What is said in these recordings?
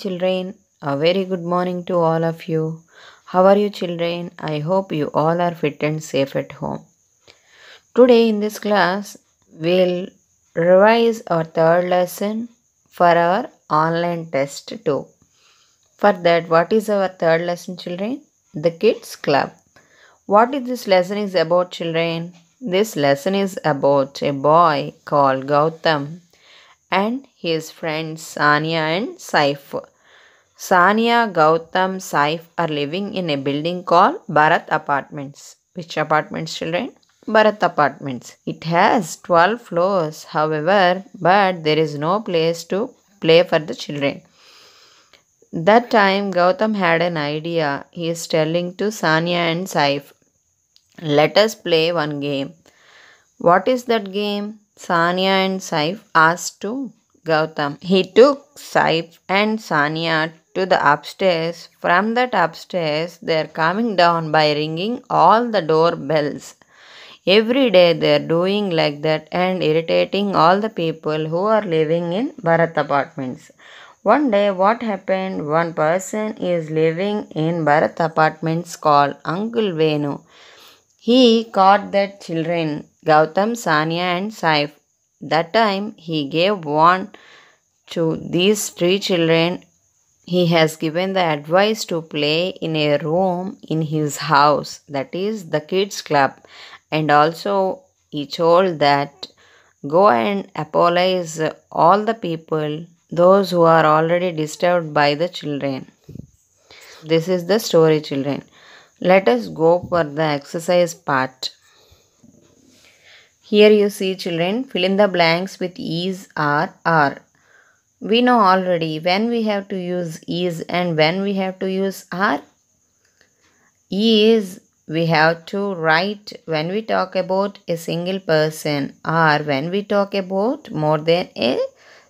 children, a very good morning to all of you. How are you children? I hope you all are fit and safe at home. Today in this class, we'll revise our third lesson for our online test too. For that, what is our third lesson children? The Kids Club. What is this lesson is about children? This lesson is about a boy called Gautam and his friends Sanya and Saif. Sanya, Gautam, Saif are living in a building called Bharat Apartments. Which apartments, children? Bharat Apartments. It has 12 floors, however, but there is no place to play for the children. That time, Gautam had an idea. He is telling to Sanya and Saif, let us play one game. What is that game? Sanya and Saif asked to Gautam. He took Saif and Sanya to the upstairs. From that upstairs, they are coming down by ringing all the doorbells. Every day they are doing like that and irritating all the people who are living in Bharat Apartments. One day what happened? One person is living in Bharat Apartments called Uncle Venu. He caught that children, Gautam, Sanya and Saif. That time he gave one to these three children. He has given the advice to play in a room in his house, that is the kids club. And also he told that go and apologize all the people, those who are already disturbed by the children. This is the story children. Let us go for the exercise part. Here you see children, fill in the blanks with is, are. We know already when we have to use is and when we have to use are. Is we have to write when we talk about a single person, or when we talk about more than a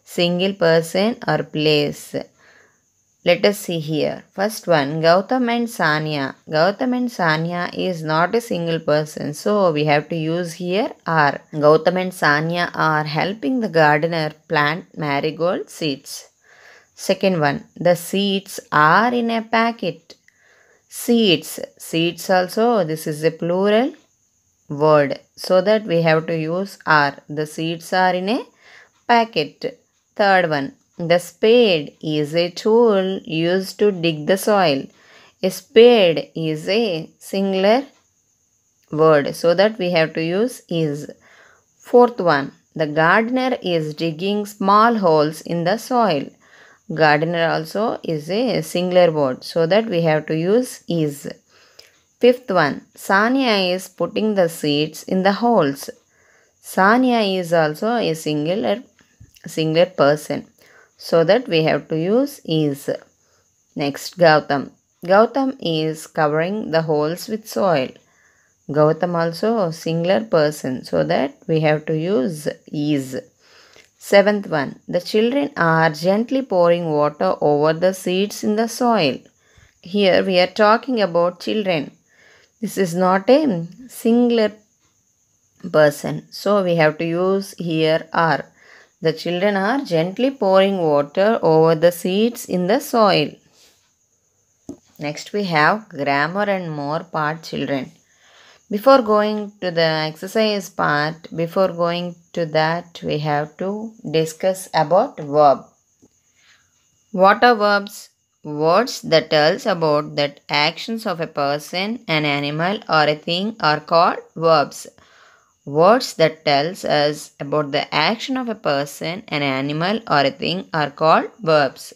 single person or place. Let us see here. First one, Gautam and Sanya. Gautam and Sanya is not a single person, so we have to use here are. Gautam and Sanya are helping the gardener plant marigold seeds. Second one, the seeds are in a packet. Seeds. Seeds also, this is a plural word, so that we have to use are. The seeds are in a packet. Third one, the spade is a tool used to dig the soil. A spade is a singular word, so that we have to use is. Fourth one, the gardener is digging small holes in the soil. Gardener also is a singular word, so that we have to use is. Fifth one, Sanya is putting the seeds in the holes. Sanya is also a singular person, so that we have to use is. Next, Gautam. Gautam is covering the holes with soil. Gautam also singular person, so that we have to use is. Seventh one, the children are gently pouring water over the seeds in the soil. Here we are talking about children. This is not a singular person, so we have to use here are. The children are gently pouring water over the seeds in the soil. Next we have grammar and more part children. Before going to the exercise part, before going to that, we have to discuss about verb. What are verbs? Words that tells about that actions of a person, an animal or a thing are called verbs. Words that tells us about the action of a person, an animal or a thing are called verbs.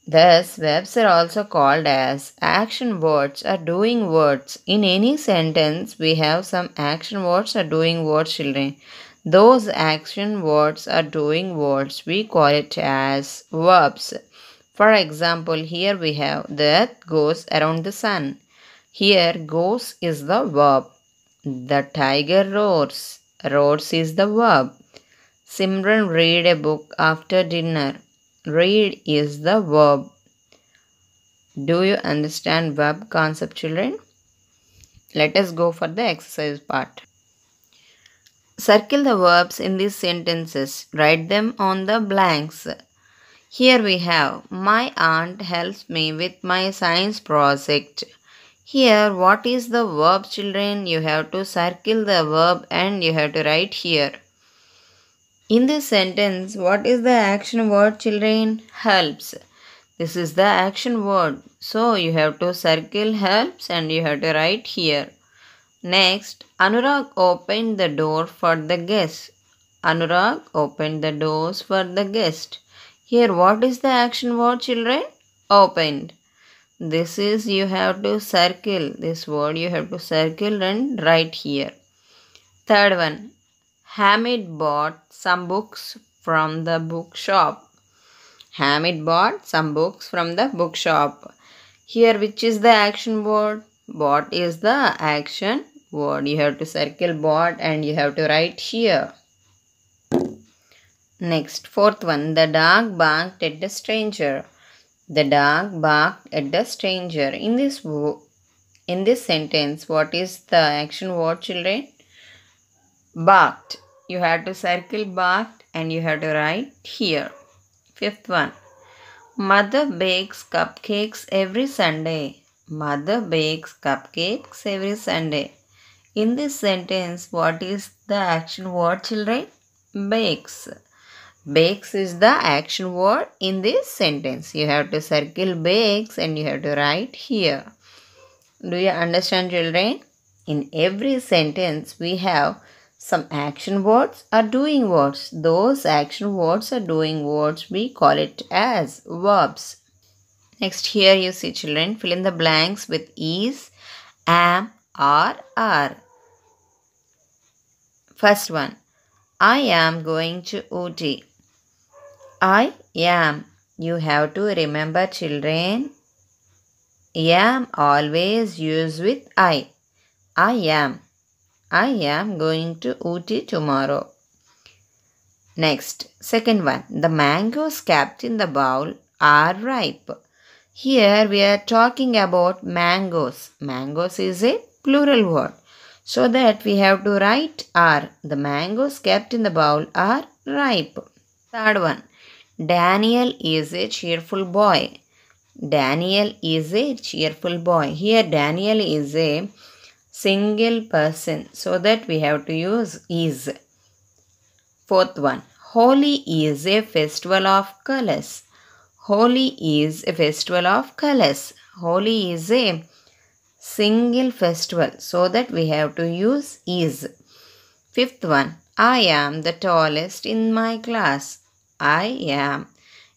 Thus, verbs are also called as action words or doing words. In any sentence, we have some action words or doing words, children. Those action words or doing words, we call it as verbs. For example, here we have the earth goes around the sun. Here, goes is the verb. The tiger roars. Roars is the verb. Simran read a book after dinner. Read is the verb. Do you understand verb concept, children? Let us go for the exercise part. Circle the verbs in these sentences. Write them on the blanks. Here we have my aunt helps me with my science project. Here, what is the verb, children? You have to circle the verb and you have to write here. In this sentence, what is the action word, children? Helps. This is the action word. So, you have to circle helps and you have to write here. Next, Anurag opened the door for the guest. Anurag opened the doors for the guest. Here, what is the action word, children? Opened. This is you have to circle. This word you have to circle and write here. Third one. Hamid bought some books from the bookshop. Hamid bought some books from the bookshop. Here, which is the action word? Bought is the action word. You have to circle bought and you have to write here. Next, fourth one. The dog barked at the stranger. The dog barked at the stranger. In this sentence, what is the action word, children? Barked. You have to circle barked and you have to write here. Fifth one. Mother bakes cupcakes every Sunday. Mother bakes cupcakes every Sunday. In this sentence, what is the action word, children? Bakes. Bakes is the action word in this sentence. You have to circle bakes and you have to write here. Do you understand, children? In every sentence, we have some action words or doing words. Those action words or doing words, we call it as verbs. Next, here you see, children, fill in the blanks with is, am, are. First one, I am going to Ooty. I am. You have to remember, children, am always used with I. I am. I am going to Ooty tomorrow. Next, second one. The mangoes kept in the bowl are ripe. Here we are talking about mangoes. Mangoes is a plural word. So that we have to write are. The mangoes kept in the bowl are ripe. Third one. Daniel is a cheerful boy. Daniel is a cheerful boy. Here Daniel is a single person. So that we have to use is. Fourth one. Holi is a festival of colors. Holi is a festival of colors. Holi is a single festival. So that we have to use is. Fifth one. I am the tallest in my class. I am.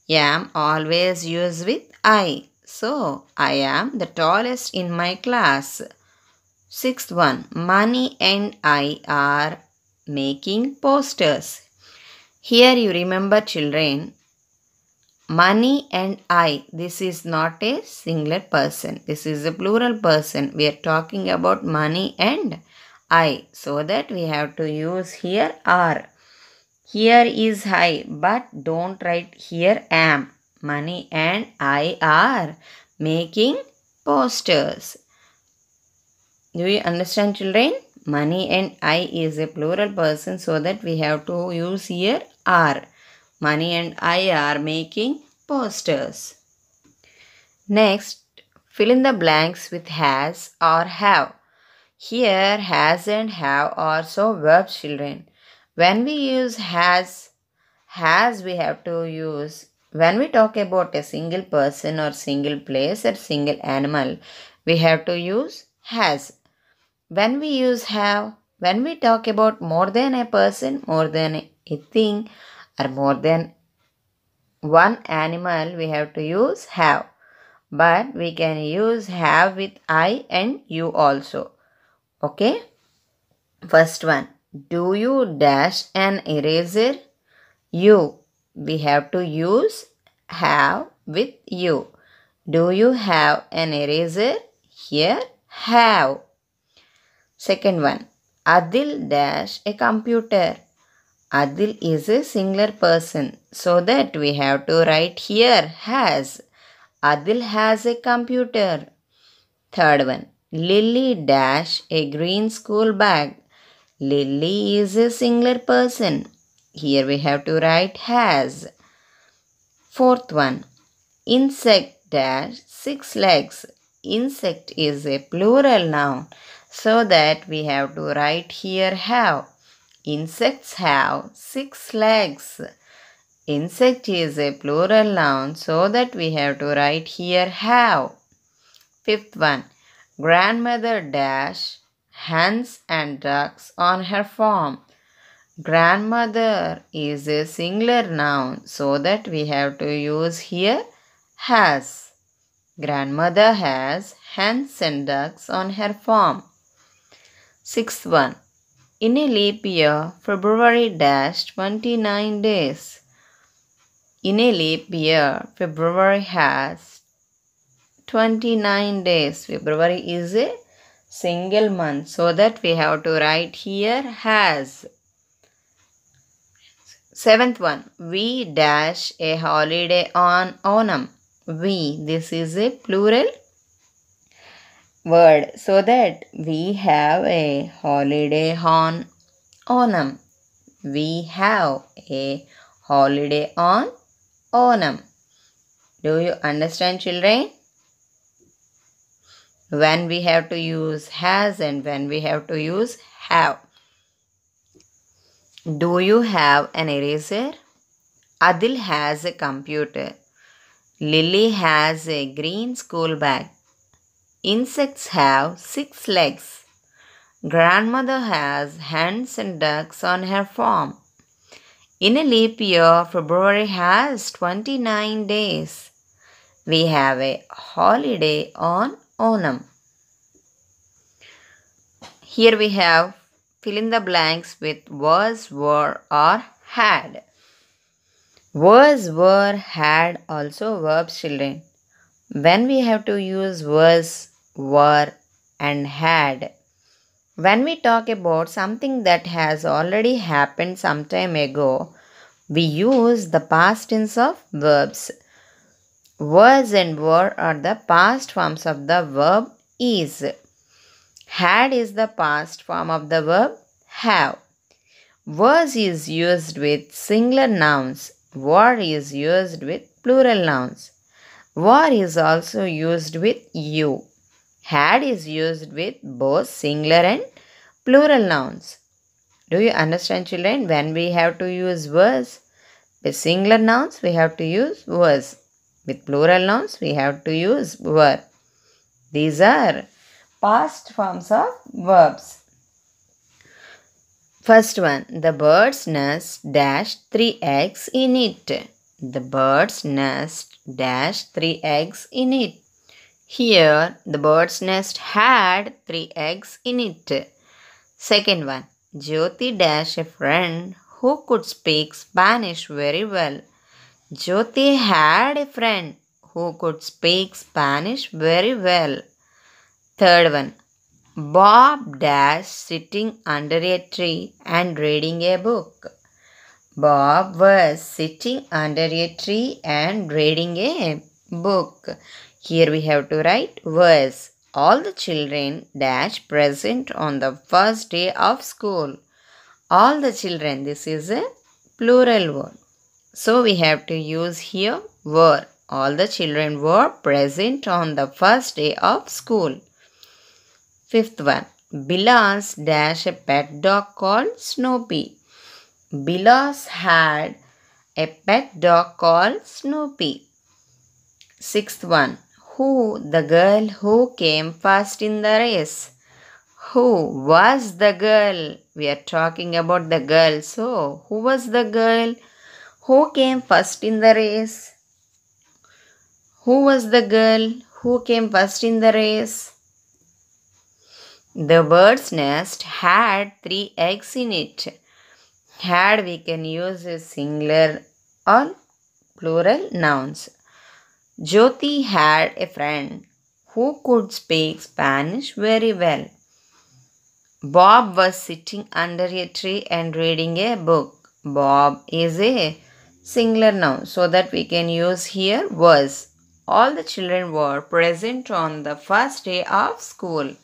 Am always used with I. So, I am the tallest in my class. Sixth one. Money and I are making posters. Here you remember, children, money and I. This is not a singular person. This is a plural person. We are talking about money and I. So that we have to use here are. Here is I, but don't write here am. Money and I are making posters. Do you understand, children? Money and I is a plural person, so that we have to use here are. Money and I are making posters. Next, fill in the blanks with has or have. Here, has and have are also verbs, children. When we use has we have to use, when we talk about a single person or single place or single animal, we have to use has. When we use have, when we talk about more than a person, more than a thing, or more than one animal, we have to use have. But we can use have with I and you also. Okay? First one. Do you dash an eraser? You. We have to use have with you. Do you have an eraser? Here, have. Second one. Adil dash a computer. Adil is a singular person. So that we have to write here has. Adil has a computer. Third one. Lily dash a green school bag. Lily is a singular person. Here we have to write has. Fourth one. Insect dash 6 legs. Insect is a plural noun, so that we have to write here have. Insects have 6 legs. Insect is a plural noun, so that we have to write here have. Fifth one. Grandmother dash hens and ducks on her farm. Grandmother is a singular noun, so that we have to use here has. Grandmother has hens and ducks on her farm. Sixth one. In a leap year, February dash 29 days. In a leap year, February has 29 days. February is a single month, so that we have to write here has. Seventh one. We dash a holiday on Onam. We, this is a plural word, so that we have a holiday on Onam. We have a holiday on Onam. Do you understand, children? When we have to use has and when we have to use have. Do you have an eraser? Adil has a computer. Lily has a green school bag. Insects have 6 legs. Grandmother has hens and ducks on her farm. In a leap year, February has 29 days. We have a holiday on Onam. Here we have fill in the blanks with was, were or had. Was, were, had also verbs, children. When we have to use was, were and had. When we talk about something that has already happened some time ago, we use the past tense of verbs. Was and were are the past forms of the verb is. Had is the past form of the verb have. Was is used with singular nouns. Were is used with plural nouns. Were is also used with you. Had is used with both singular and plural nouns. Do you understand, children? When we have to use was, with singular nouns we have to use was. With plural nouns we have to use were. These are past forms of verbs. First one. The bird's nest dashed 3 eggs in it. The bird's nest dashed 3 eggs in it. Here, the bird's nest had 3 eggs in it. Second one. Jyoti dashed a friend who could speak Spanish very well. Jyoti had a friend who could speak Spanish very well. Third one. Bob dashed sitting under a tree and reading a book. Bob was sitting under a tree and reading a book. Here we have to write was. All the children dash present on the first day of school. All the children, this is a plural word. So we have to use here were. All the children were present on the first day of school. Fifth one. Bilas dash a pet dog called Snoopy. Bilas had a pet dog called Snoopy. Sixth one. Who, the girl who came first in the race. Who was the girl? We are talking about the girl. So, who was the girl who came first in the race? Who was the girl who came first in the race? The bird's nest had 3 eggs in it. Had we can use a singular or plural nouns. Jyoti had a friend who could speak Spanish very well. Bob was sitting under a tree and reading a book. Bob is a singular noun, so that we can use here was. All the children were present on the first day of school.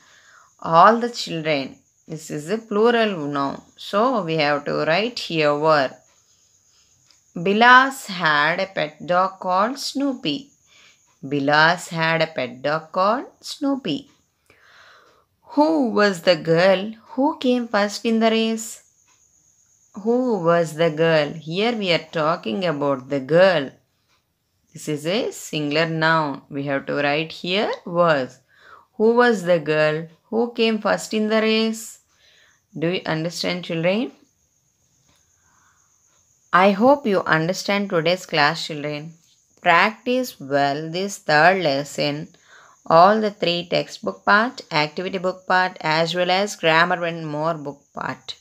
All the children. This is a plural noun. So we have to write here were. Bilas had a pet dog called Snoopy. Bilas had a pet dog called Snoopy. Who was the girl who came first in the race? Who was the girl? Here we are talking about the girl. This is a singular noun. We have to write here was. Who was the girl who came first in the race? Do you understand, children? I hope you understand today's class, children. Practice well this third lesson. All the three textbook part, activity book part, as well as grammar and more book part.